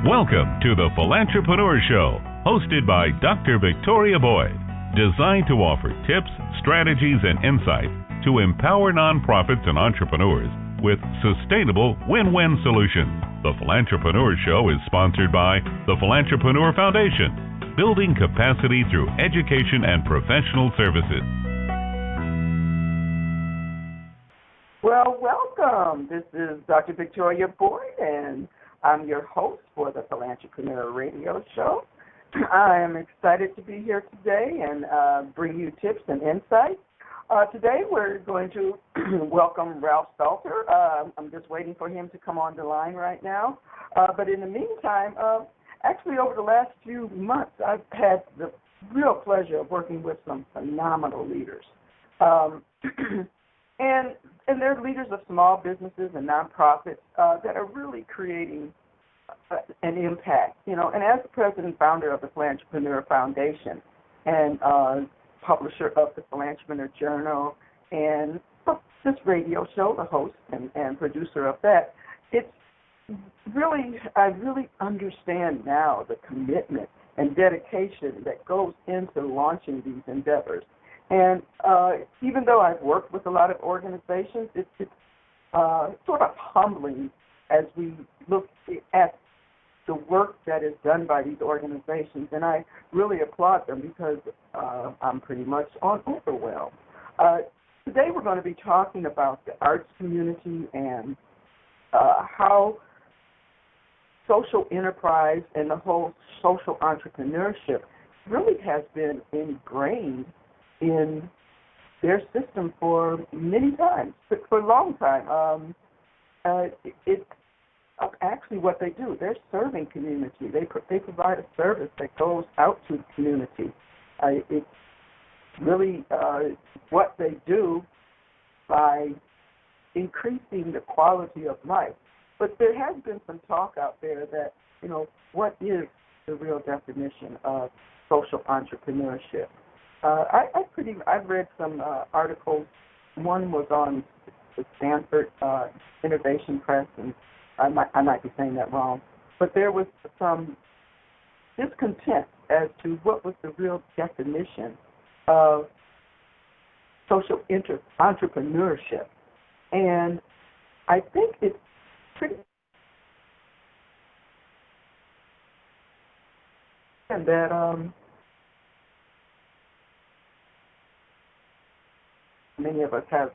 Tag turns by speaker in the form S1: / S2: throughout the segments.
S1: Welcome to the Philantrepreneur Show, hosted by Dr. Victoria Boyd, designed to offer tips, strategies, and insight to empower nonprofits and entrepreneurs with sustainable win-win solutions. The Philantrepreneur Show is sponsored by the Philantrepreneur Foundation, building capacity through education and professional services.
S2: Well, welcome. This is Dr. Victoria Boyd, and I'm your host for the Philantrepreneur Radio Show. I am excited to be here today and bring you tips and insights. Today we're going to welcome Ralph Stalter. I'm just waiting for him to come on the line right now. But in the meantime, actually over the last few months, I've had the real pleasure of working with some phenomenal leaders. And they're leaders of small businesses and nonprofits that are really creating an impact, you know. And as the president and founder of the Philantrepreneur Foundation and publisher of the Philantrepreneur Journal and this radio show, the host and producer of that, it's really, I really understand now the commitment and dedication that goes into launching these endeavors. And even though I've worked with a lot of organizations, it's sort of humbling as we look at the work that is done by these organizations. And I really applaud them because I'm pretty much overwhelmed. Today we're going to be talking about the arts community and how social enterprise and the whole social entrepreneurship really has been ingrained in their system for many times, for a long time. It's actually what they do. They're serving community. They provide a service that goes out to the community. It's really what they do by increasing the quality of life. But there has been some talk out there that, you know, what is the real definition of social entrepreneurship? I've read some articles. One was on the Stanford Innovation Press, and I might be saying that wrong, but there was some discontent as to what was the real definition of social entrepreneurship. And I think it's pretty that many of us have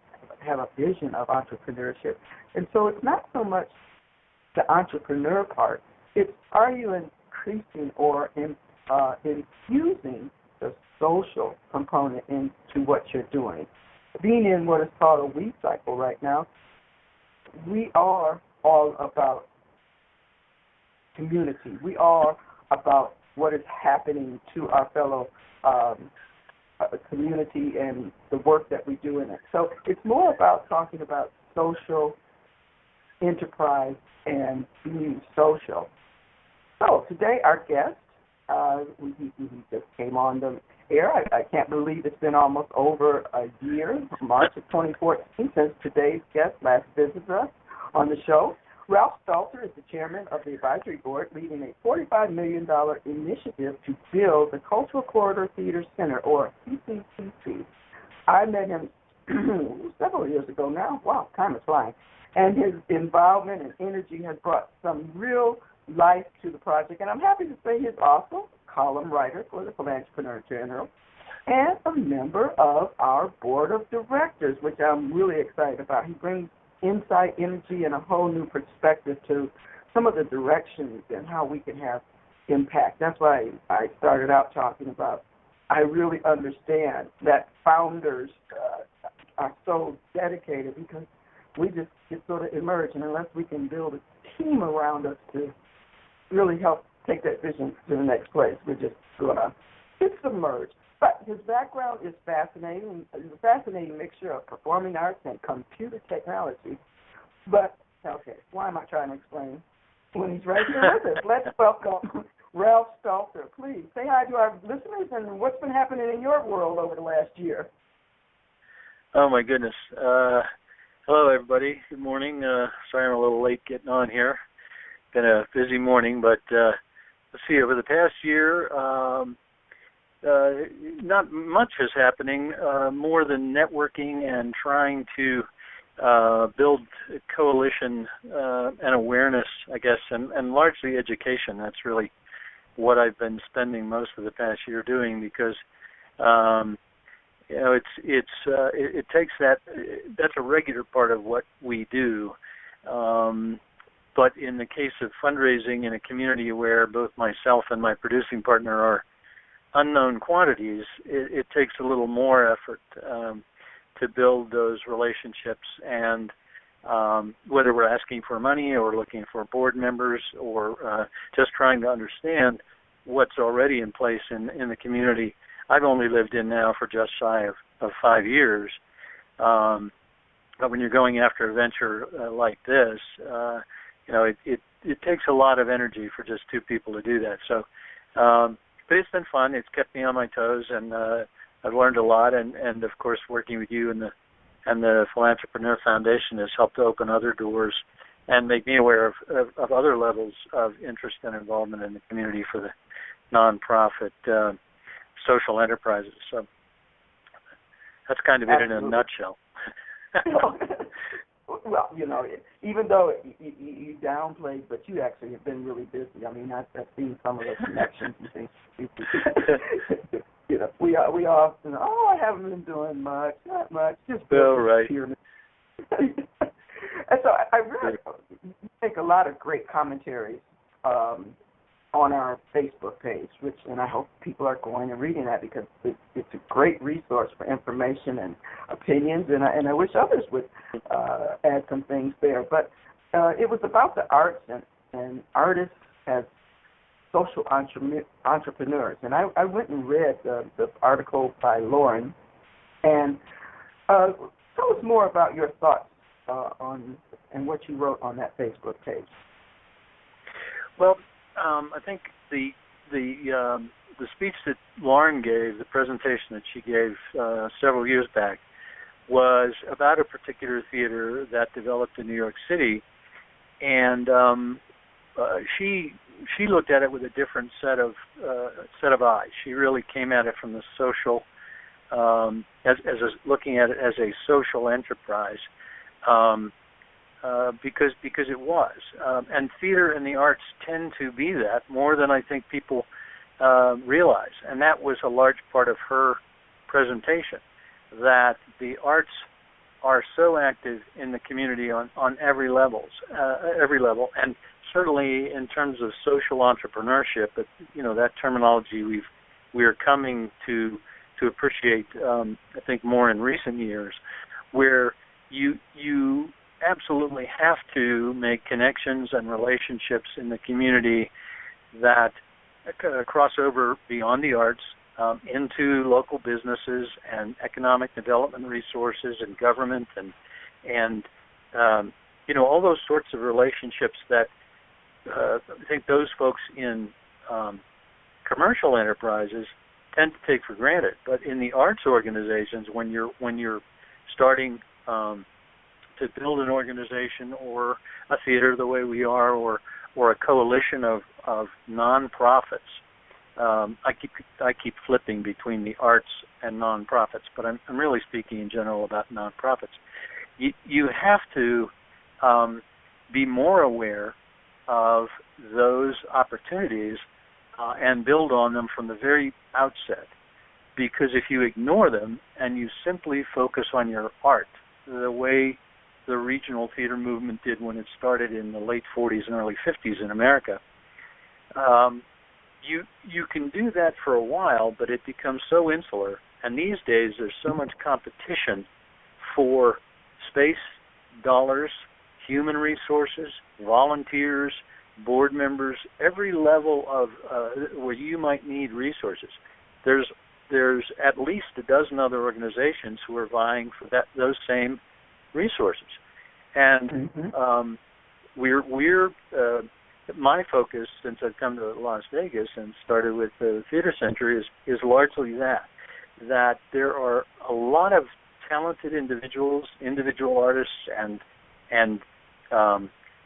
S2: a vision of entrepreneurship. And so it's not so much the entrepreneur part, it's are you increasing or infusing the social component into what you're doing. Being in what is called a we cycle right now, we are all about community. We are about what is happening to our fellow community and the work that we do in it. So it's more about talking about social enterprise and being social. So today our guest, he just came on the air. I can't believe it's been almost over a year, March of 2014, since today's guest last visited us on the show. Ralph Stalter is the chairman of the advisory board, leading a $45 million initiative to build the Cultural Corridor Theater Center, or CCTC. I met him several years ago now. Wow, time is flying. And his involvement and energy has brought some real life to the project. And I'm happy to say he's also a column writer for the Philantrepreneur Journal and a member of our board of directors, which I'm really excited about. He brings insight, energy, and a whole new perspective to some of the directions and how we can have impact. That's why I started out talking about I really understand that founders are so dedicated because we just sort of emerge, and unless we can build a team around us to really help take that vision to the next place, we're just going to get submerged. But his background is fascinating. It's a fascinating mixture of performing arts and computer technology. But, okay, why am I trying to explain when he's right here with us? Let's welcome Ralph Stalter. Please say hi to our listeners and what's been happening in your world over the last year.
S3: Oh, my goodness. Hello, everybody. Good morning. Sorry I'm a little late getting on here. been a busy morning, but let's see. Over the past year, not much is happening. More than networking and trying to build coalition and awareness, I guess, and largely education. That's really what I've been spending most of the past year doing, because it takes that. That's a regular part of what we do. But in the case of fundraising in a community where both myself and my producing partner are unknown quantities, it takes a little more effort to build those relationships, and whether we're asking for money or looking for board members or just trying to understand what's already in place in the community. I've only lived in now for just shy of 5 years, but when you're going after a venture like this, it takes a lot of energy for just two people to do that. So, but it's been fun. It's kept me on my toes, and I've learned a lot. And of course, working with you and the Philantrepreneur Foundation has helped to open other doors and make me aware of other levels of interest and involvement in the community for the nonprofit social enterprises. So that's kind of it in a nutshell.
S2: Well, even though you downplayed, but you actually have been really busy. I mean, I've seen some of the connections and things. We often, I haven't been doing much, not much, just
S3: right.
S2: Here. And so I really make a lot of great commentaries on our Facebook page, and I hope people are going and reading that, because it's a great resource for information and opinions, and I wish others would add some things there. But it was about the arts and artists as social entrepreneurs, and I went and read the article by Lauren, and tell us more about your thoughts on and what you wrote on that Facebook page.
S3: Well, I think the speech that Lauren gave, the presentation that she gave several years back, was about a particular theater that developed in New York City, and she looked at it with a different set of eyes. She really came at it from the social, looking at it as a social enterprise. Because it was, and theater and the arts tend to be that more than I think people realize, and that was a large part of her presentation, that the arts are so active in the community on every level, and certainly in terms of social entrepreneurship. But that terminology we are coming to appreciate, I think, more in recent years, where you absolutely have to make connections and relationships in the community that cross over beyond the arts into local businesses and economic development resources and government and all those sorts of relationships that I think those folks in commercial enterprises tend to take for granted. But in the arts organizations, when you're starting to build an organization or a theater the way we are, or a coalition of nonprofits. I keep flipping between the arts and nonprofits, but I'm really speaking in general about nonprofits. You have to be more aware of those opportunities and build on them from the very outset. Because if you ignore them and you simply focus on your art, the way the regional theater movement did when it started in the late 40s and early 50s in America, you can do that for a while, but it becomes so insular. And these days there's so much competition for space, dollars, human resources, volunteers, board members, every level of where you might need resources. There's at least a dozen other organizations who are vying for those same resources, and we're my focus since I've come to Las Vegas and started with the Theater Center is largely that there are a lot of talented individual artists and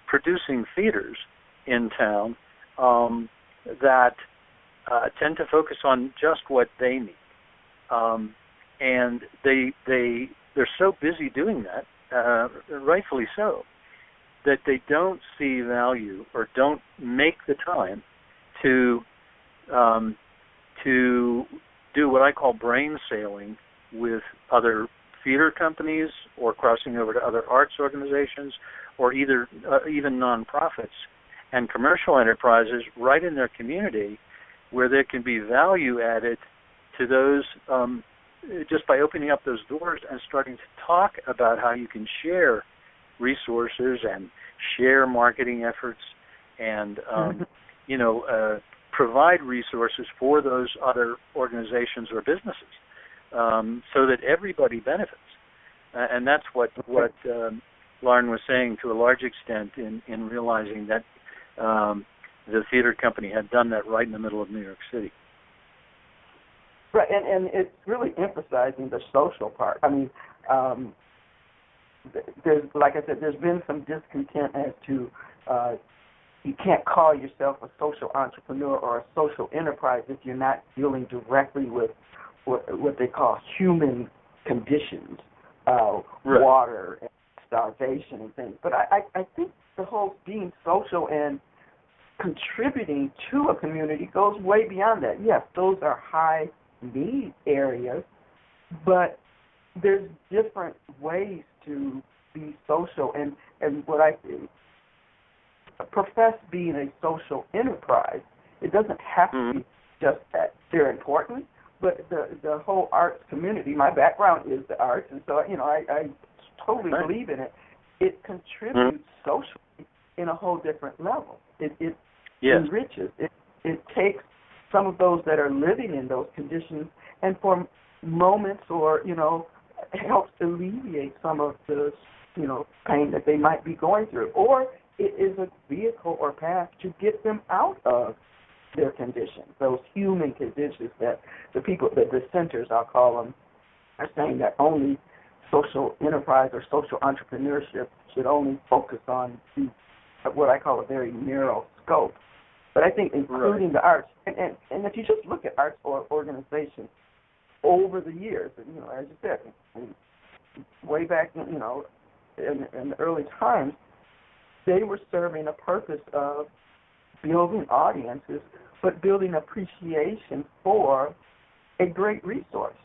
S3: producing theaters in town that tend to focus on just what they need, and they're so busy doing that, rightfully so, that they don't see value or don't make the time to do what I call brain sailing with other theater companies or crossing over to other arts organizations or even nonprofits and commercial enterprises right in their community where there can be value added to those just by opening up those doors and starting to talk about how you can share resources and share marketing efforts and provide resources for those other organizations or businesses so that everybody benefits. And that's what Lauren was saying to a large extent in realizing that the theater company had done that right in the middle of New York City.
S2: Right, and it's really emphasizing the social part. I mean, there's, like I said, there's been some discontent as to you can't call yourself a social entrepreneur or a social enterprise if you're not dealing directly with what they call human conditions, water, and starvation and things. But I think the whole being social and contributing to a community goes way beyond that. Yes, those are high need areas, but there's different ways to be social, and what I profess being a social enterprise, it doesn't have to be just that they're important, but the whole arts community, my background is the arts, and so, I totally believe in it. It contributes socially in a whole different level. It enriches. It takes some of those that are living in those conditions and for moments or, helps alleviate some of the, pain that they might be going through. Or it is a vehicle or path to get them out of their conditions, those human conditions that the dissenters, I'll call them, are saying that only social enterprise or social entrepreneurship should only focus on what I call a very narrow scope. But I think including the arts, and if you just look at arts or organizations over the years, as you said, way back, in the early times, they were serving a purpose of building audiences, but building appreciation for a great resource.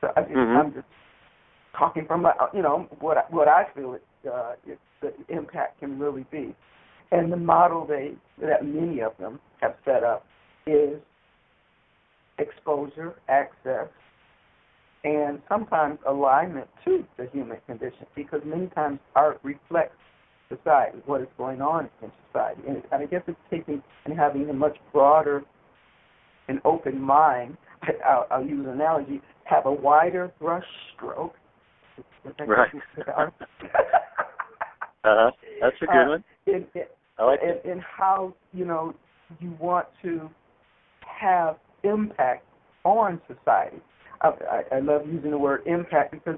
S2: So I'm just talking from what I feel the impact can really be. And the model that many of them have set up is exposure, access, and sometimes alignment to the human condition, because many times art reflects society, what is going on in society. And I guess it's taking and having a much broader and open mind. I'll use an analogy, have a wider brush stroke.
S3: Right. That's a good one. I like it.
S2: And how, you want to have impact on society. I love using the word impact because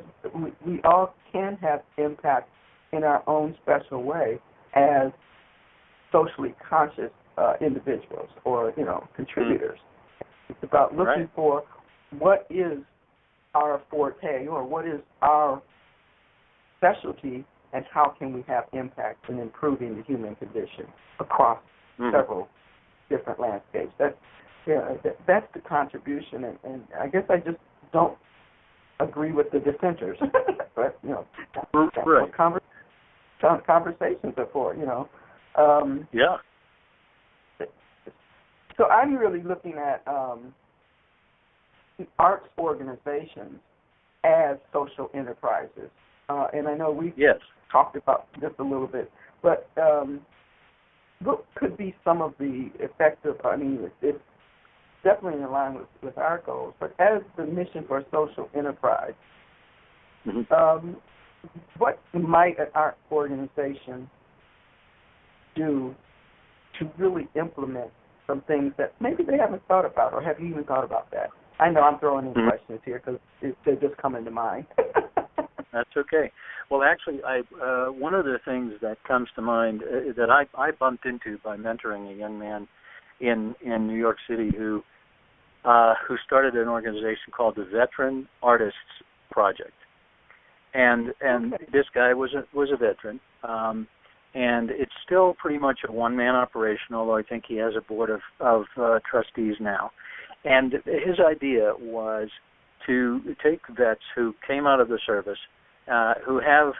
S2: we all can have impact in our own special way as socially conscious individuals or, contributors. It's about looking for what is our forte or what is our specialty and how can we have impact in improving the human condition across several different landscapes. That's the contribution, and I guess I just don't agree with the dissenters. But that's what conversations are for. So I'm really looking at arts organizations as social enterprises, and I know we've talked about this a little bit, but what could be some of the effective? I mean, it's definitely in line with our goals, but as the mission for a social enterprise, what might an art organization do to really implement some things that maybe they haven't thought about, or have you even thought about that? I know I'm throwing in questions here because they're just coming to mind.
S3: That's okay. Well, actually, one of the things that comes to mind that I bumped into by mentoring a young man in New York City who started an organization called the Veteran Artists Project, and this guy was a veteran, and it's still pretty much a one-man operation, although I think he has a board of trustees now. And his idea was to take vets who came out of the service, who have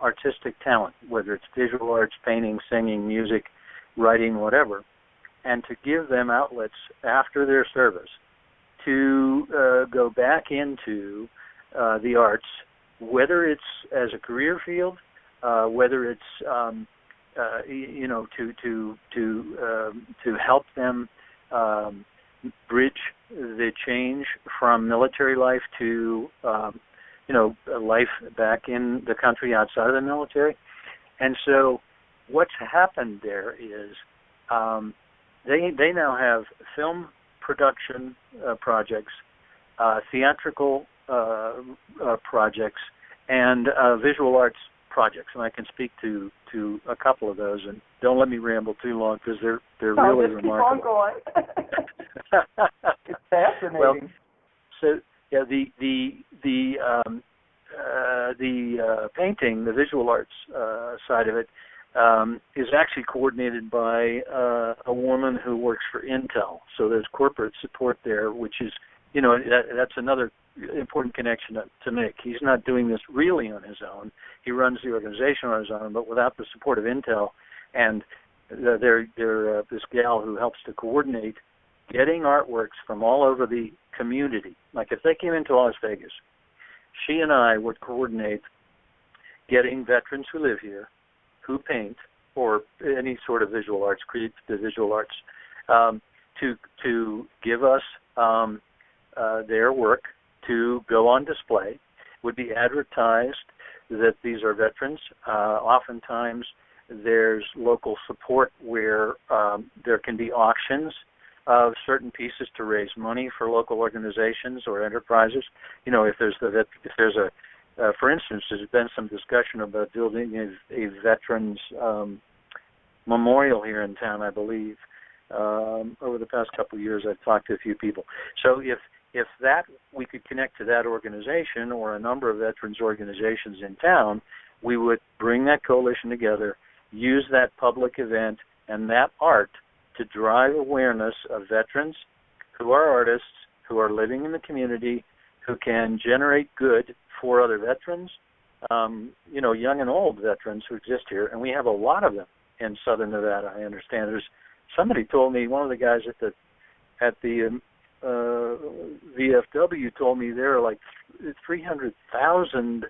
S3: artistic talent, whether it's visual arts, painting, singing, music, writing, whatever, and to give them outlets after their service to go back into the arts, whether it's as a career field, whether it's to help them bridge the change from military life to life back in the country outside of the military. And so what's happened there is they now have film production projects, theatrical projects, and visual arts projects, and I can speak to a couple of those. And don't let me ramble too long because they're really remarkable.
S2: Keep on going. It's fascinating.
S3: Well, so yeah, the painting, the visual arts side of it, is actually coordinated by a woman who works for Intel. So there's corporate support there, which is, that's another important connection to make. He's not doing this really on his own. He runs the organization on his own, but without the support of Intel and this gal who helps to coordinate getting artworks from all over the community. Like if they came into Las Vegas, she and I would coordinate getting veterans who live here, who paint, or any sort of visual arts, create the visual arts, to give us their work to go on display. Would be advertised that these are veterans. Oftentimes there's local support where there can be auctions of certain pieces to raise money for local organizations or enterprises. If there's for instance, there's been some discussion about building a veterans memorial here in town, I believe. Over the past couple of years, I've talked to a few people. So if that we could connect to that organization or a number of veterans organizations in town, we would bring that coalition together, use that public event and that art to drive awareness of veterans who are artists, who are living in the community, who can generate good for other veterans, young and old veterans who exist here, and we have a lot of them in Southern Nevada. I understand. Somebody told me, one of the guys at the VFW told me there are like 300,000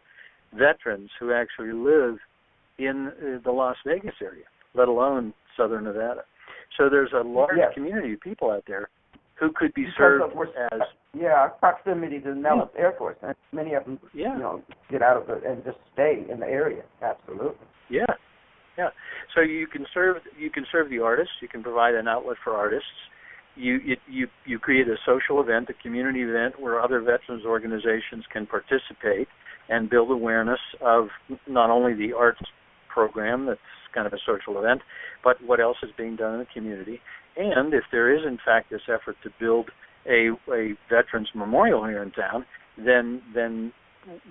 S3: veterans who actually live in the Las Vegas area, let alone Southern Nevada. So there's a large community of people out there who could be served as...
S2: Yeah, proximity to Nellis Air Force. And many of them, get out of it and just stay in the area. Absolutely.
S3: Yeah. So you can serve the artists. You can provide an outlet for artists. You create a social event, a community event where other veterans organizations can participate and build awareness of not only the arts program, that's kind of a social event, but what else is being done in the community. And if there is, in fact, this effort to build a veterans memorial here in town, then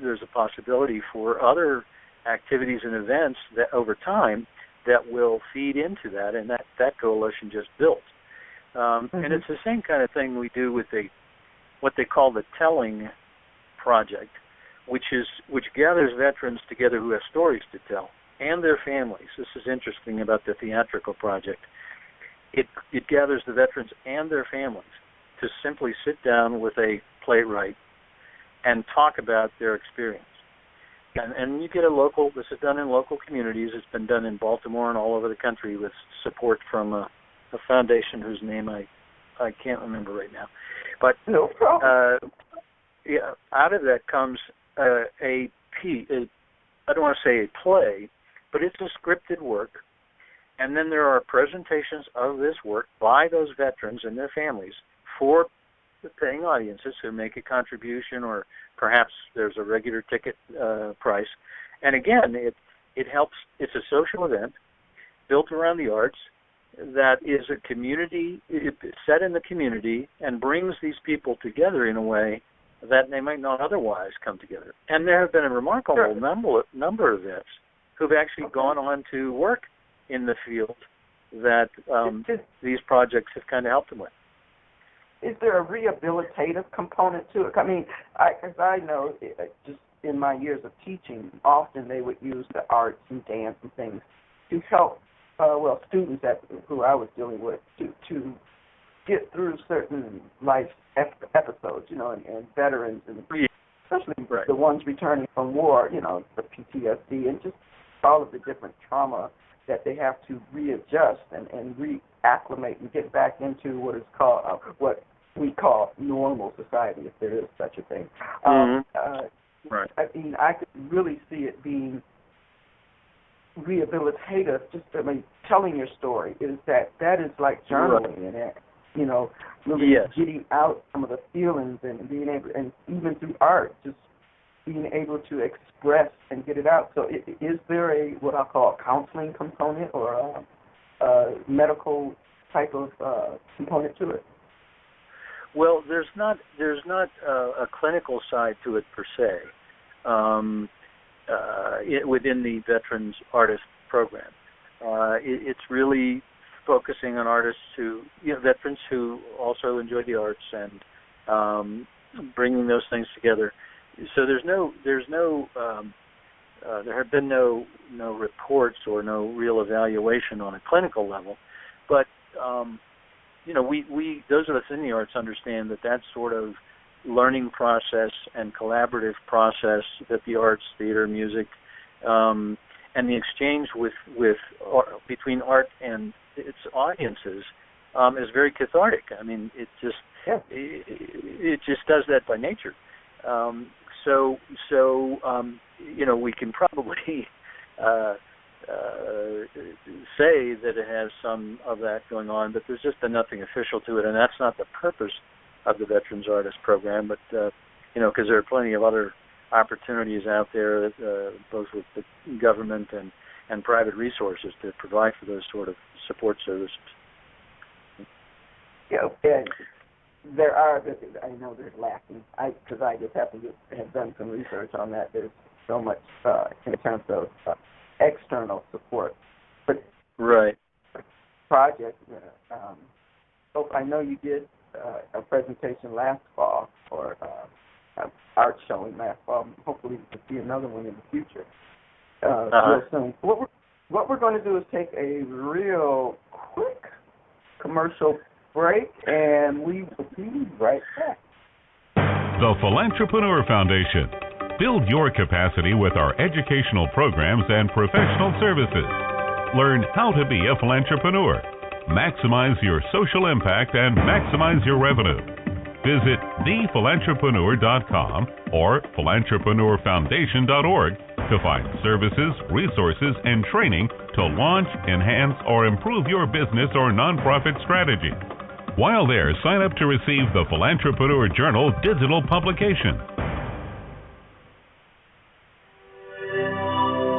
S3: there's a possibility for other activities and events that over time that will feed into that, and that coalition just built. And it's the same kind of thing we do with what they call the Telling Project, which gathers veterans together who have stories to tell, and their families. This is interesting about the theatrical project. It gathers the veterans and their families to simply sit down with a playwright and talk about their experience. And you get this is done in local communities. It's been done in Baltimore and all over the country with support from a foundation whose name I can't remember right now. But
S2: no problem.
S3: Out of that comes I don't want to say a play, but it's a scripted work. And then there are presentations of this work by those veterans and their families for the paying audiences who make a contribution or perhaps there's a regular ticket price. And again, it helps. It's a social event built around the arts that is a community, set in the community, and brings these people together in a way that they might not otherwise come together. And there have been a remarkable number of vets who've actually gone on to work in the field that these projects have kind of helped them with.
S2: Is there a rehabilitative component to it? I mean, as I know, just in my years of teaching, often they would use the arts and dance and things to help, students who I was dealing with to get through certain life episodes, and veterans, and especially the ones returning from war, the PTSD and just all of the different trauma that they have to readjust and reacclimate and get back into what is called what we call normal society, if there is such a thing.
S3: Right.
S2: I mean, I could really see it being rehabilitative. Just telling your story that is like journaling and really getting out some of the feelings and being able, and even through art, just being able to express and get it out. So is there what I call a counseling component or a medical type of component to it?
S3: Well, there's not a clinical side to it per se within the Veterans Artist Program. It's really focusing on artists veterans who also enjoy the arts and bringing those things together. So there have been no reports or no real evaluation on a clinical level, but we those of us in the arts understand that sort of learning process and collaborative process that the arts, theater, music, and the exchange between art and its audiences is very cathartic. I mean, it just does that by nature. So we can probably say that it has some of that going on, but there's just been nothing official to it, and that's not the purpose of the Veterans Artist Program. But because there are plenty of other opportunities out there, both with the government and private resources to provide for those sort of support services.
S2: Yeah, and there are. I know there's lacking. Because I just happen to have done some research on that. There's so much in terms of external support. But project. I know you did a presentation last fall or an art showing last fall. Hopefully, we can see another one in the future real soon. What we're going to do is take a real quick commercial break, and we will be right back.
S1: The Philantrepreneur Foundation. Build your capacity with our educational programs and professional services. Learn how to be a philantrepreneur. Maximize your social impact and maximize your revenue. Visit thephilantrepreneur.com or philantrepreneurfoundation.org to find services, resources, and training to launch, enhance, or improve your business or nonprofit strategy. While there, sign up to receive the Philantrepreneur Journal digital publication.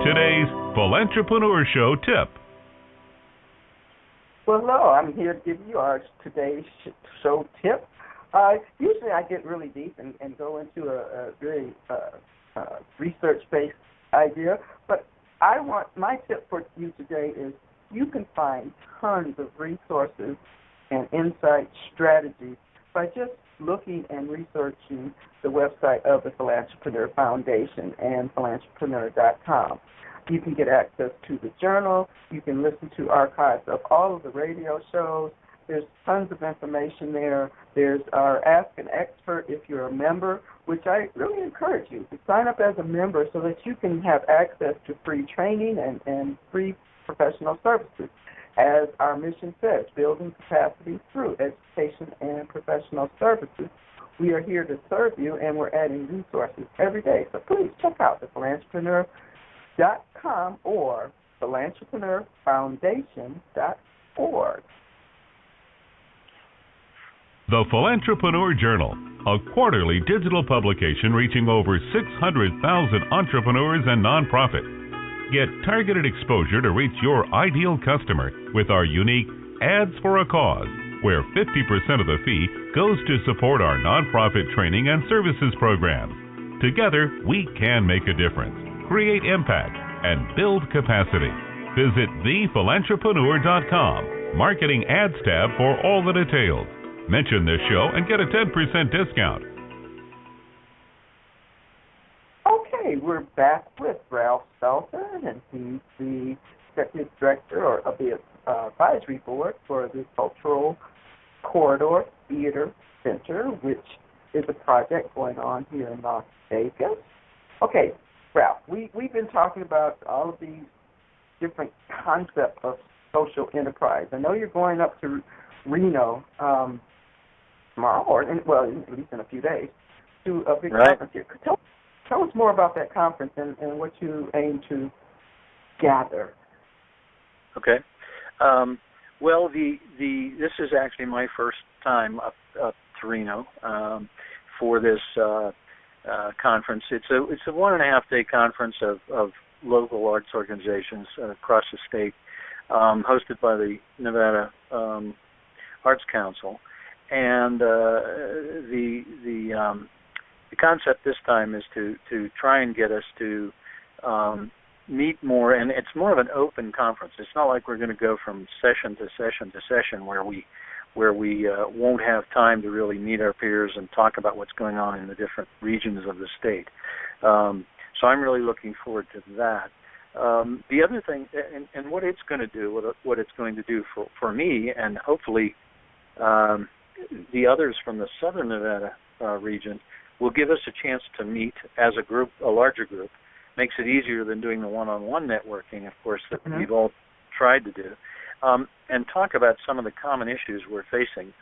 S1: Today's Philantrepreneur Show tip.
S2: Well, hello. I'm here to give you our today's show tip. Usually I get really deep and go into a very research-based idea, but my tip for you today is you can find tons of resources and insight strategies by just looking and researching the website of the Philantrepreneur Foundation and philantrepreneur.com. You can get access to the journal. You can listen to archives of all of the radio shows. There's tons of information there. There's our Ask an Expert if you're a member, which I really encourage you to sign up as a member so that you can have access to free training and free professional services. As our mission says, building capacity through education and professional services. We are here to serve you, and we're adding resources every day. So please check out the Philantrepreneur.com or PhilanTrepreneurFoundation.org.
S1: The Philantrepreneur Journal, a quarterly digital publication reaching over 600,000 entrepreneurs and nonprofits. Get targeted exposure to reach your ideal customer with our unique Ads for a Cause, where 50% of the fee goes to support our nonprofit training and services programs. Together, we can make a difference, create impact, and build capacity. Visit thephilantrepreneur.com, Marketing Ads tab for all the details. Mention this show and get a 10% discount.
S2: Okay, we're back with Ralph Stalter, and he's the Executive Director of the Advisory Board for the Cultural Corridor Theater Center, which is a project going on here in Las Vegas. Okay, Ralph, we've been talking about all of these different concepts of social enterprise. I know you're going up to Reno tomorrow, or at least in a few days, to a big conference here. Tell us more about that conference and what you aim to gather.
S3: Okay. Well, this is actually my first time up to Reno for this conference. It's a 1.5-day conference of local arts organizations across the state, hosted by the Nevada Arts Council, and the concept this time is to try and get us to meet more, and it's more of an open conference. It's not like we're going to go from session to session to session where we won't have time to really meet our peers and talk about what's going on in the different regions of the state. So I'm really looking forward to that. The other thing, and what it's going to do, what it's going to do for me, and hopefully the others from the Southern Nevada region, will give us a chance to meet as a group, a larger group. Makes it easier than doing the one-on-one networking, of course, that we've all tried to do, and talk about some of the common issues we're facing.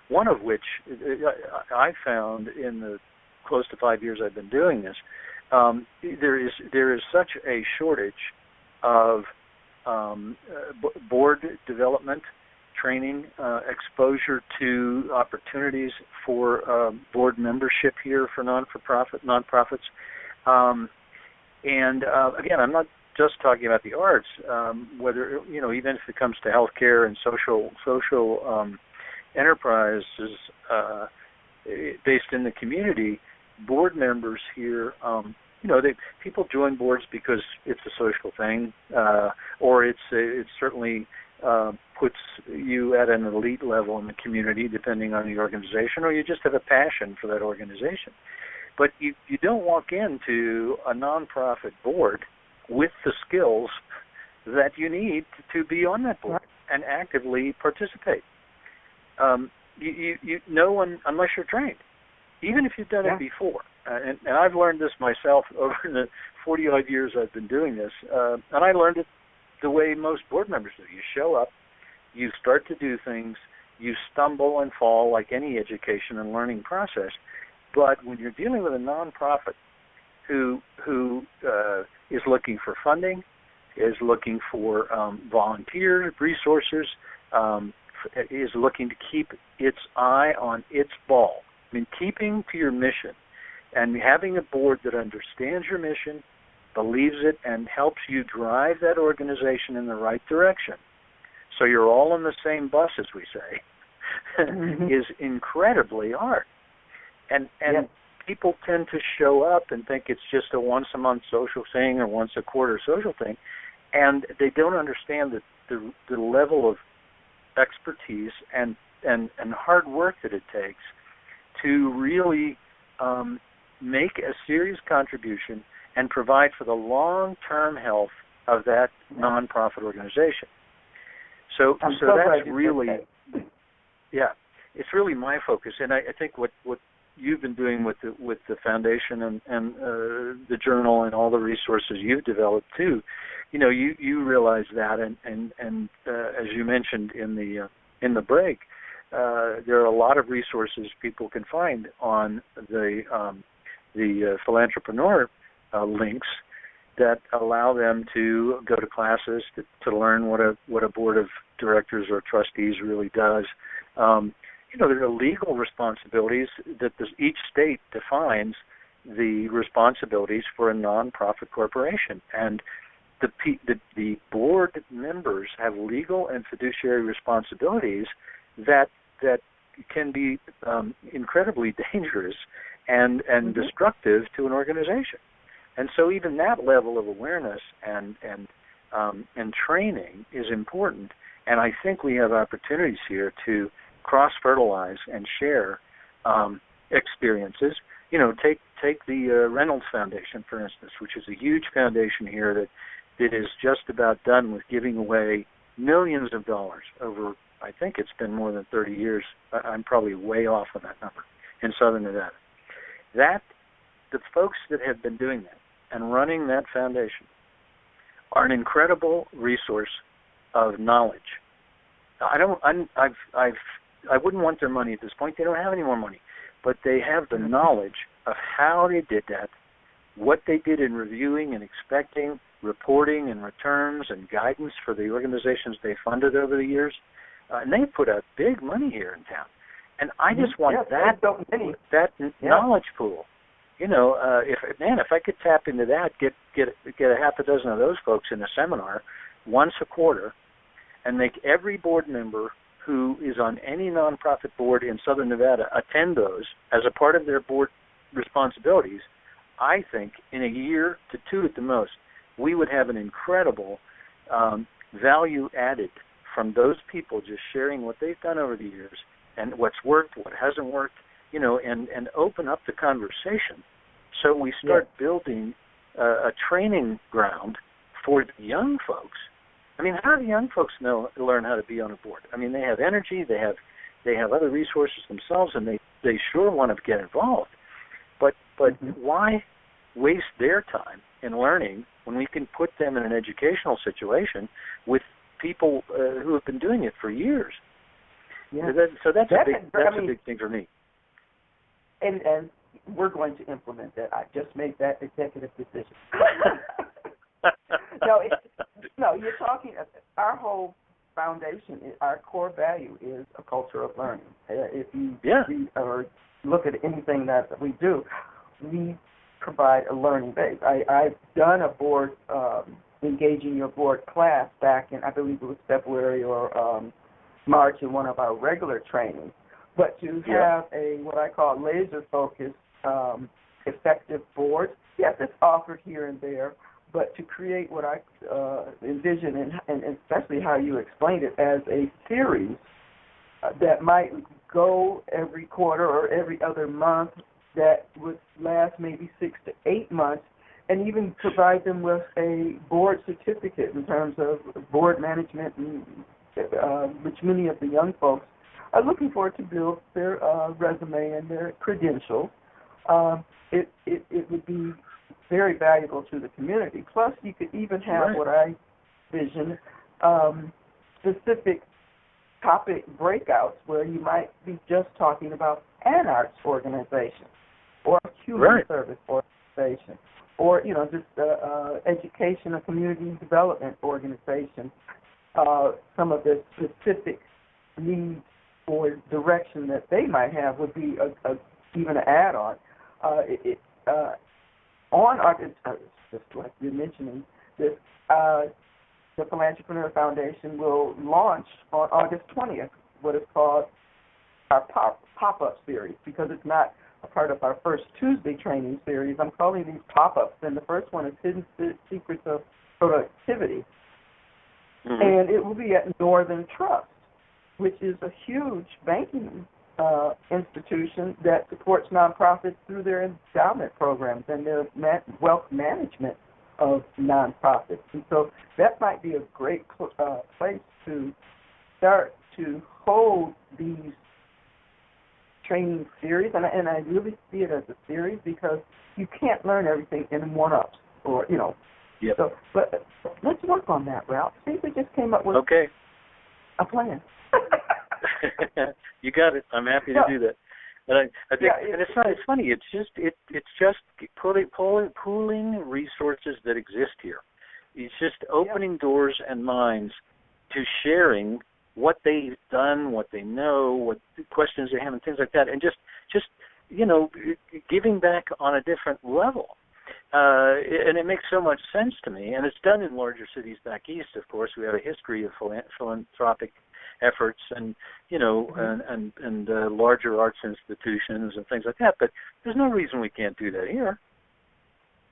S3: One of which I found in the close to 5 years I've been doing this, there is such a shortage of board development, training, exposure to opportunities for board membership here for nonprofits. And again, I'm not just talking about the arts. Whether even if it comes to healthcare and social enterprises based in the community, board members here, people join boards because it's a social thing, or it certainly puts you at an elite level in the community, depending on the organization, or you just have a passion for that organization. But you don't walk into a nonprofit board with the skills that you need to be on that board and actively participate. No one, unless you're trained, even if you've done it before. And I've learned this myself over the 40-odd years I've been doing this, and I learned it the way most board members do. You show up, you start to do things, you stumble and fall like any education and learning process. But when you're dealing with a nonprofit who is looking for funding, is looking for volunteer resources, is looking to keep its eye on its ball, I mean, keeping to your mission and having a board that understands your mission, believes it, and helps you drive that organization in the right direction, so you're all on the same bus, as we say, is incredibly hard. And people tend to show up and think it's just a once-a-month social thing or once-a-quarter social thing, and they don't understand the level of expertise and hard work that it takes to really make a serious contribution and provide for the long-term health of that nonprofit organization. So that's really, it's really my focus, and I think what you've been doing with the foundation and the journal and all the resources you've developed too, you realize that, and as you mentioned in the break, there are a lot of resources people can find on the Philantrepreneur links that allow them to go to classes to learn what a board of directors or trustees really does. there are legal responsibilities that each state defines the responsibilities for a nonprofit corporation, and the board members have legal and fiduciary responsibilities that can be incredibly dangerous and destructive to an organization. And so even that level of awareness and training is important. And I think we have opportunities here to cross-fertilize and share experiences. Take the Reynolds Foundation, for instance, which is a huge foundation here that is just about done with giving away millions of dollars over, I think it's been more than 30 years. I'm probably way off on that number, in Southern Nevada. The folks that have been doing that and running that foundation are an incredible resource of knowledge. I wouldn't want their money at this point. They don't have any more money, but they have the knowledge of how they did that, what they did in reviewing and expecting, reporting and returns and guidance for the organizations they funded over the years. And they put out big money here in town. And I just want that knowledge pool. If I could tap into that, get a half a dozen of those folks in a seminar once a quarter, and make every board member who is on any nonprofit board in Southern Nevada attend those as a part of their board responsibilities, I think in a year to two at the most, we would have an incredible value added from those people just sharing what they've done over the years and what's worked, what hasn't worked, and open up the conversation so we start building a training ground for the young folks. I mean, how do young folks learn how to be on a board? I mean, they have energy, they have other resources themselves, and they sure want to get involved. But why waste their time in learning when we can put them in an educational situation with people who have been doing it for years? Yeah. So that's a big thing for me.
S2: And we're going to implement that. I just made that executive decision. No, you're talking. Our whole foundation, our core value is a culture of learning. If you read or look at anything that we do, we provide a learning base. I've done a board engaging your board class back in, I believe it was February or March in one of our regular trainings. But to have what I call laser-focused, effective board, yes, it's offered here and there, but to create what I envision, and especially how you explained it, as a series that might go every quarter or every other month, that would last maybe 6 to 8 months, and even provide them with a board certificate in terms of board management, and which many of the young folks are looking for to build their resume and their credentials. It would be very valuable to the community. Plus, you could even have what I envision, specific topic breakouts where you might be just talking about an arts organization or a human service organization or, just education or community development organization. Some of the specific needs or direction that they might have would be even an add-on. On August, just like you're mentioning, the Philantrepreneur Foundation will launch on August 20th what is called our pop-up series, because it's not a part of our first Tuesday training series. I'm calling these pop-ups, and the first one is Hidden Secrets of Productivity. Mm-hmm. And it will be at Northern Trust, which is a huge banking institution that supports nonprofits through their endowment programs and their wealth management of nonprofits. And so that might be a great place to start to hold these training series. And I really see it as a series because you can't learn everything in one-ups or,
S3: Yep.
S2: So, but let's work on that, Ralph. See if we just came up with a plan.
S3: You got it. I'm happy to do that. And I think, and it's funny. It's just pooling resources that exist here. It's just opening doors and minds to sharing what they've done, what they know, what questions they have, and things like that, and just giving back on a different level. And it makes so much sense to me, and it's done in larger cities back east. Of course, we have a history of philanthropic efforts, and larger arts institutions and things like that. But there's no reason we can't do that here.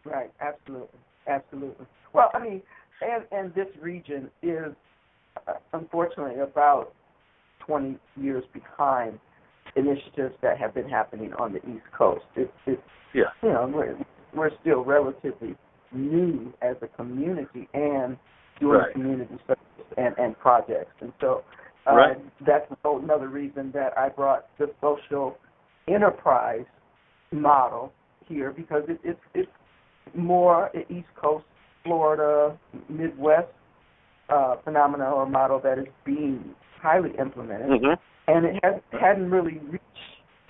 S2: Right. Absolutely. Well, I mean, and this region is unfortunately about 20 years behind initiatives that have been happening on the East Coast. We're still relatively new as a community and doing community service and projects. And so that's another reason that I brought the social enterprise model here, because it's more an East Coast, Florida, Midwest phenomena or model that is being highly implemented. And it hadn't really reached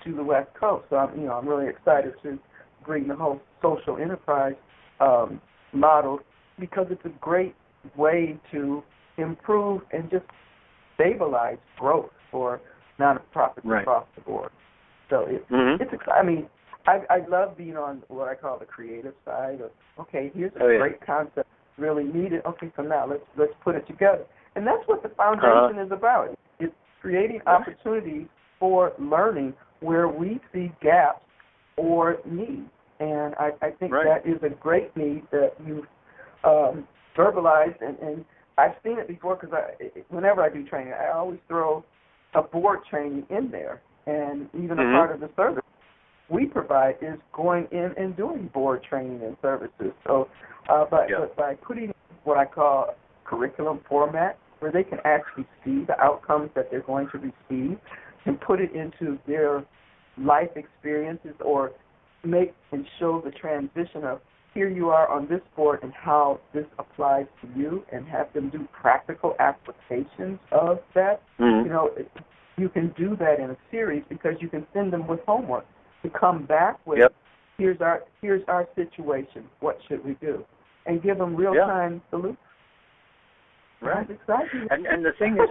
S2: to the West Coast. So I'm really excited to bring the whole social enterprise model, because it's a great way to improve and just stabilize growth for nonprofits across the board. So it's exciting. I mean, I love being on what I call the creative side of, okay, here's a great concept, really needed. Okay, so now let's put it together. And that's what the foundation is about. It's creating opportunities for learning where we see gaps or needs. And I think that is a great need that you've verbalized, and I've seen it before, because whenever I do training, I always throw a board training in there, and even a part of the service we provide is going in and doing board training and services. So by putting what I call curriculum format, where they can actually see the outcomes that they're going to receive and put it into their life experiences, or make and show the transition of, here you are on this board and how this applies to you, and have them do practical applications of that. You can do that in a series, because you can send them with homework to come back with, here's our situation, what should we do, and give them real-time solutions.
S3: Right.
S2: That's exciting.
S3: And the thing is,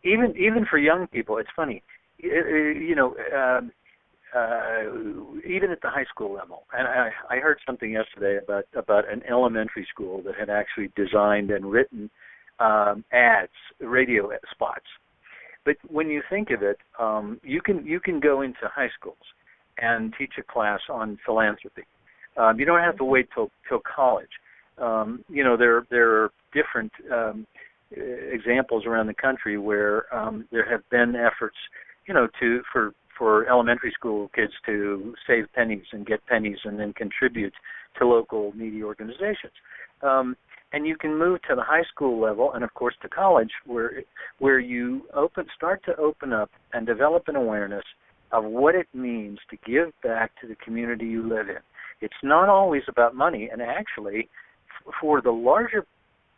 S3: even for young people, it's funny, even at the high school level. And I heard something yesterday about an elementary school that had actually designed and written ads, radio spots. But when you think of it, you can go into high schools and teach a class on philanthropy. You don't have to wait till college. There are different examples around the country where there have been efforts, for elementary school kids to save pennies and get pennies and then contribute to local needy organizations. And you can move to the high school level, and of course to college, where you start to open up and develop an awareness of what it means to give back to the community you live in. It's not always about money, and actually, for the larger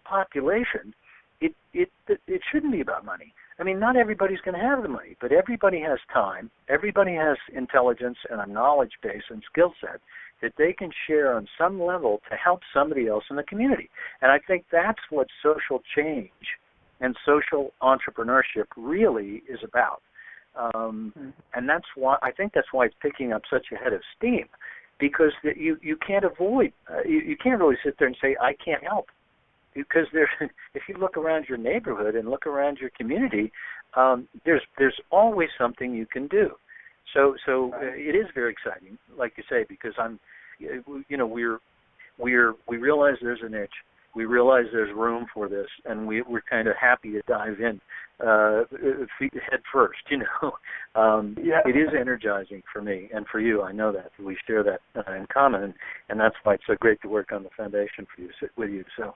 S3: population, it shouldn't be about money. I mean, not everybody's going to have the money, but everybody has time. Everybody has intelligence and a knowledge base and skill set that they can share on some level to help somebody else in the community. And I think that's what social change and social entrepreneurship really is about. And that's why it's picking up such a head of steam, because you can't avoid, you can't really sit there and say, I can't help. Because if you look around your neighborhood and look around your community, there's always something you can do. So it is very exciting, like you say, because we realize there's a niche, we realize there's room for this, and we're kind of happy to dive in head first. It is energizing for me and for you. I know that we share that in common, and that's why it's so great to work on the foundation with you. So.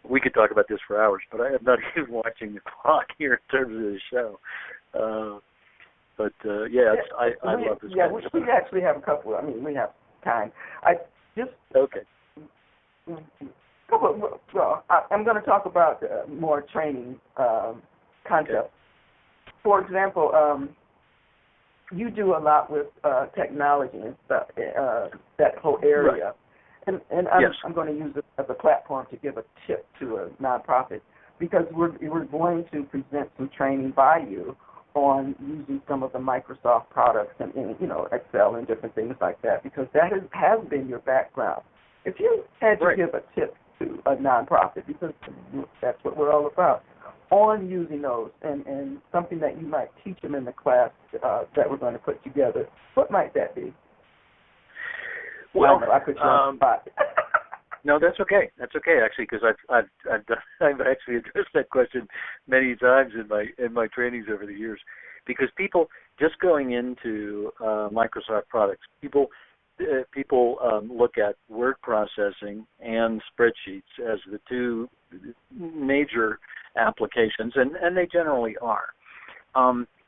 S3: We could talk about this for hours, but I am not even watching the clock here in terms of the show. I love this.
S2: Yeah, we actually have a couple. I mean, we have time. I'm going to talk about more training concepts. Okay. For example, you do a lot with technology and stuff, that whole area.
S3: Right.
S2: And I'm going to use it as a platform to give a tip to a nonprofit. because we're going to present some training by you on using some of the Microsoft products and Excel and different things like that, because that has been your background. If you had to give a tip to a nonprofit, because that's what we're all about, on using those and something that you might teach them in the class that we're going to put together, what might that be?
S3: Well,
S2: I put you on the spot.
S3: No, that's okay. That's okay, actually, because I've actually addressed that question many times in my trainings over the years. Because people just going into Microsoft products, people look at word processing and spreadsheets as the two major applications, and they generally are.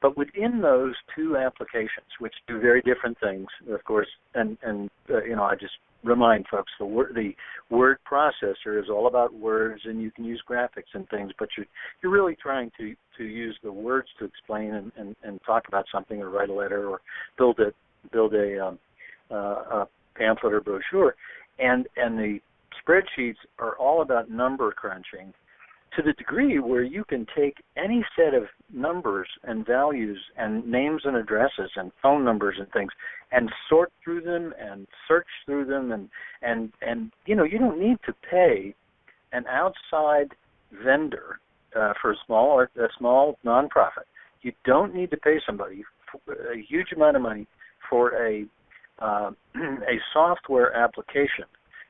S3: But within those two applications, which do very different things, of course, and I just remind folks, the word processor is all about words, and you can use graphics and things, but you're really trying to use the words to explain and talk about something, or write a letter, or build a pamphlet or brochure, and the spreadsheets are all about number crunching, to the degree where you can take any set of numbers and values and names and addresses and phone numbers and things and sort through them and search through them and you don't need to pay an outside vendor for a small nonprofit. You don't need to pay somebody a huge amount of money for a software application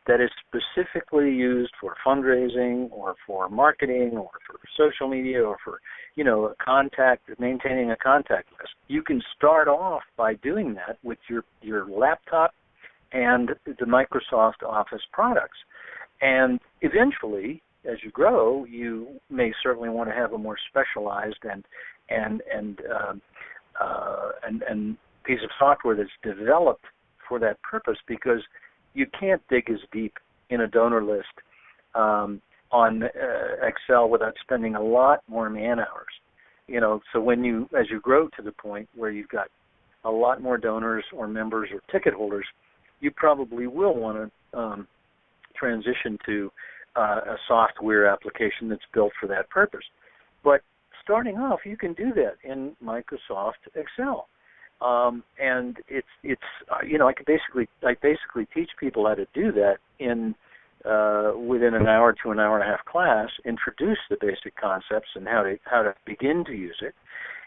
S3: that is specifically used for fundraising or for marketing or for social media or for, maintaining a contact list. You can start off by doing that with your laptop and the Microsoft Office products. And eventually, as you grow, you may certainly want to have a more specialized and piece of software that's developed for that purpose, because you can't dig as deep in a donor list on Excel without spending a lot more man hours. So as you grow to the point where you've got a lot more donors or members or ticket holders, you probably will want to transition to a software application that's built for that purpose. But starting off, you can do that in Microsoft Excel. And it's I basically teach people how to do that in within an hour to an hour and a half class, introduce the basic concepts and how to begin to use it.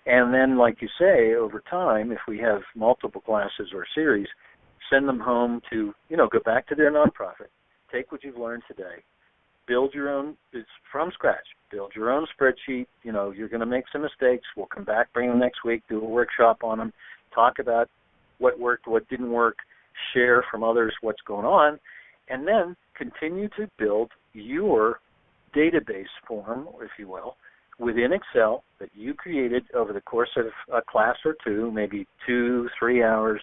S3: And then, like you say, over time, if we have multiple classes or series, send them home to, go back to their nonprofit, take what you've learned today, build your own, it's from scratch, build your own spreadsheet. You're going to make some mistakes. We'll come back, bring them next week, do a workshop on them, talk about what worked, what didn't work, share from others what's going on, and then continue to build your database form, if you will, within Excel that you created over the course of a class or two, maybe 2-3 hours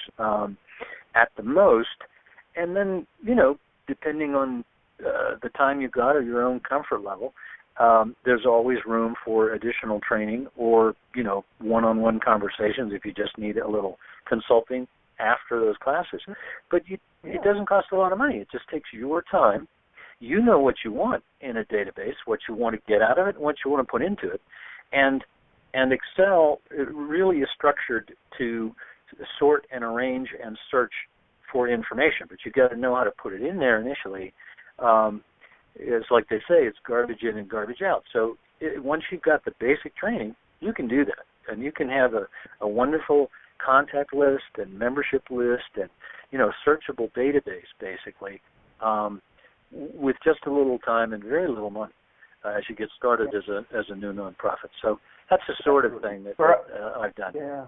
S3: at the most. And then, depending on the time you got or your own comfort level, there's always room for additional training or, one-on-one conversations if you just need a little consulting after those classes. But it doesn't cost a lot of money. It just takes your time. You know what you want in a database, what you want to get out of it, and what you want to put into it. And Excel really is structured to sort and arrange and search for information, but you've got to know how to put it in there initially. It's like they say, it's garbage in and garbage out. So once you've got the basic training, you can do that. And you can have a wonderful contact list and membership list and, searchable database, basically, with just a little time and very little money as you get started as a new nonprofit. So that's the sort of thing that I've done.
S2: Yeah.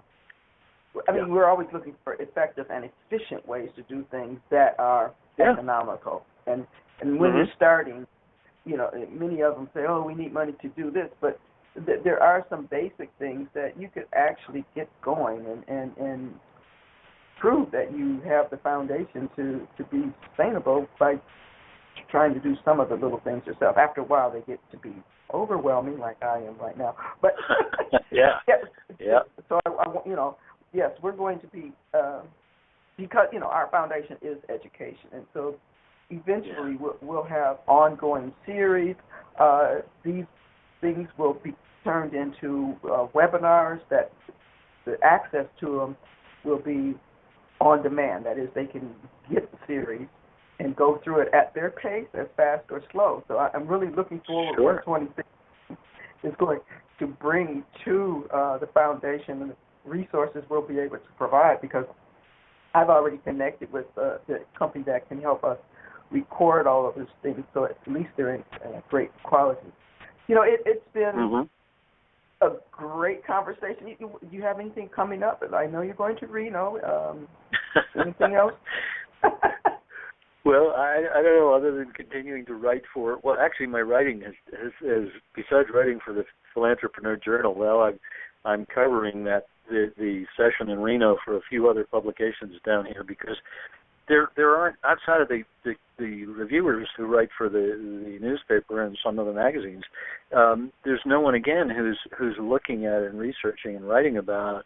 S2: I mean, we're always looking for effective and efficient ways to do things that are economical. And when you're starting, many of them say, oh, we need money to do this, but there are some basic things that you could actually get going and prove that you have the foundation to be sustainable by trying to do some of the little things yourself. After a while, they get to be overwhelming, like I am right now. But So yes, we're going to be because our foundation is education, and so eventually we'll have ongoing series. These things will be turned into webinars that the access to them will be on demand. That is, they can get the series and go through it at their pace, as fast or slow. So I'm really looking forward to what 2016 is going to bring to the foundation and the resources we'll be able to provide, because I've already connected with the company that can help us record all of these things, so at least they're in great quality. It's been a great conversation. Do you have anything coming up? I know you're going to Reno. Anything else?
S3: Well, I don't know, other than continuing to write for, well, actually my writing is besides writing for the Philantrepreneur Journal, well, I'm covering the session in Reno for a few other publications down here, because there aren't, outside of the reviewers who write for the newspaper and some of the magazines, there's no one, again, who's looking at and researching and writing about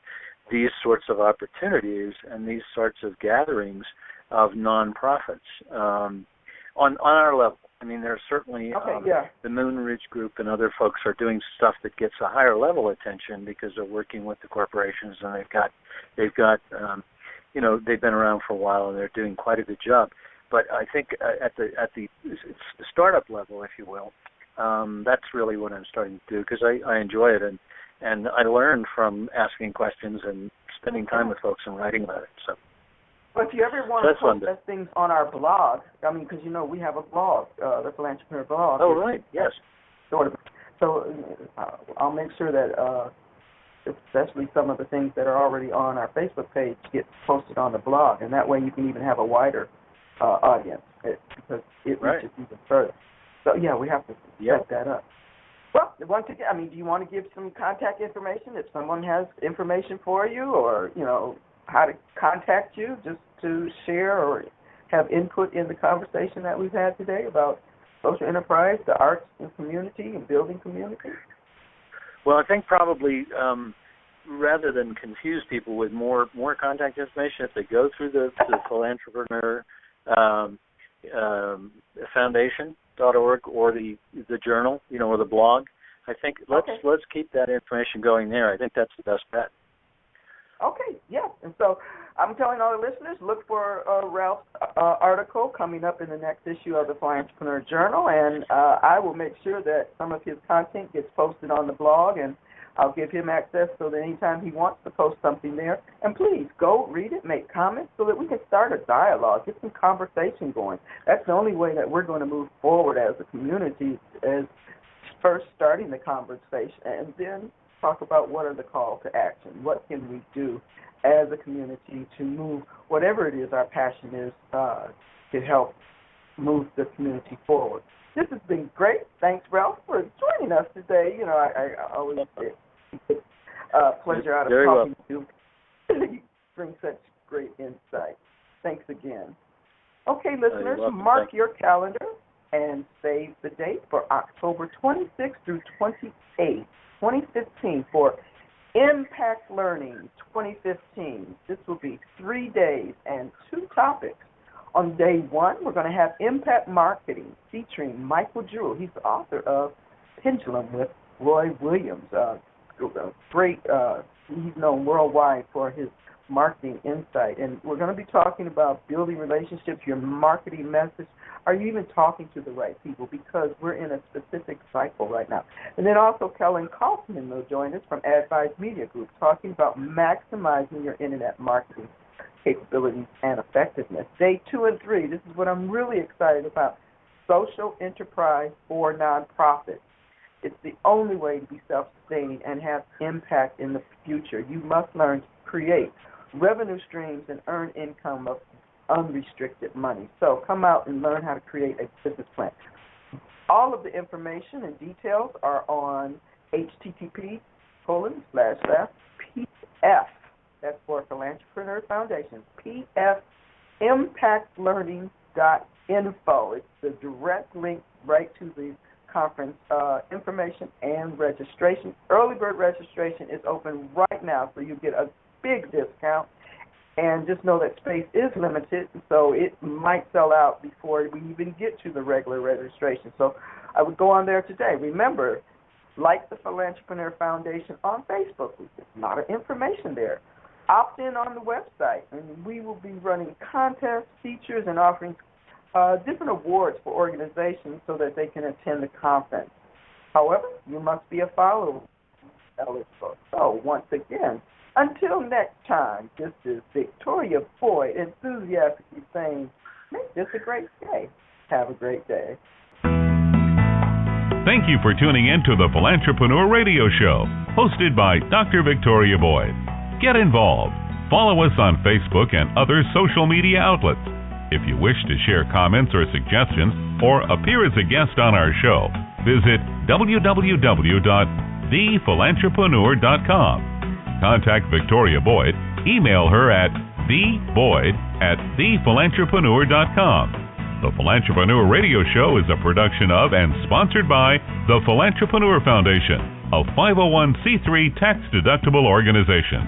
S3: these sorts of opportunities and these sorts of gatherings of nonprofits on our level. I mean, there's certainly the Moon Ridge Group and other folks are doing stuff that gets a higher level attention because they're working with the corporations, and they've got they've been around for a while and they're doing quite a good job. But I think at the startup level, if you will, that's really what I'm starting to do, because I enjoy it, and I learn from asking questions and spending time with folks and writing about it. So.
S2: Well, if you ever want to post those things on our blog, I mean, because we have a blog, the Philantrepreneur blog.
S3: Oh, right, yes.
S2: So I'll make sure that especially some of the things that are already on our Facebook page get posted on the blog, and that way you can even have a wider audience, because it reaches even further. So, we have to set that up. Well, once again, I mean, do you want to give some contact information if someone has information for you, or, how to contact you, just to share or have input in the conversation that we've had today about social enterprise, the arts and community, and building community?
S3: Well, I think probably rather than confuse people with more contact information, if they go through the Philantrepreneur Foundation.org or the journal, or the blog, I think let's keep that information going there. I think that's the best bet.
S2: Okay, yeah. And so I'm telling all the listeners, look for Ralph's article coming up in the next issue of the Philantrepreneur Journal, and I will make sure that some of his content gets posted on the blog, and I'll give him access so that anytime he wants to post something there. And please, go read it, make comments, so that we can start a dialogue, get some conversation going. That's the only way that we're going to move forward as a community, as first starting the conversation, and then talk about what are the call to action. What can we do as a community to move whatever it is our passion is to help move the community forward. This has been great. Thanks, Ralph, for joining us today. I always get pleasure out of talking to you. You bring such great insight. Thanks again. Okay, listeners, mark your calendar and save the date for October 26th through 28th. 2015 for Impact Learning 2015. This will be 3 days and 2 topics. On day 1, we're going to have Impact Marketing featuring Michael Jewell. He's the author of Pendulum with Roy Williams. Great, he's known worldwide for his marketing insight. And we're going to be talking about building relationships, your marketing message. Are you even talking to the right people? Because we're in a specific cycle right now. And then also Kellen Kaufman will join us from Advise Media Group, talking about maximizing your internet marketing capabilities and effectiveness. Day 2 and 3, this is what I'm really excited about, social enterprise for nonprofits. It's the only way to be self-sustaining and have impact in the future. You must learn to create revenue streams and earn income of unrestricted money. So come out and learn how to create a business plan. All of the information and details are on http://PF. That's for Philantrepreneur Foundation. PFImpactlearning.info. It's the direct link right to the conference information and registration. Early bird registration is open right now, so you get a big discount. And just know that space is limited, so it might sell out before we even get to the regular registration. So I would go on there today. Remember, Like the Philantrepreneur Foundation on Facebook. There's a lot of information there. Opt in on the website, and we will be running contests, features, and offering different awards for organizations so that they can attend the conference. However, you must be a follower. So, once again, until next time, this is Victoria Boyd enthusiastically saying, make this a great day. Have a great day.
S1: Thank you for tuning in to the Philantrepreneur Radio Show, hosted by Dr. Victoria Boyd. Get involved. Follow us on Facebook and other social media outlets. If you wish to share comments or suggestions or appear as a guest on our show, visit www.thephilantrepreneur.com. Contact Victoria Boyd. Email her at theboyd@thephilantrepreneur.com. The Philantrepreneur Radio Show is a production of and sponsored by the Philantrepreneur Foundation, a 501c3 tax-deductible organization.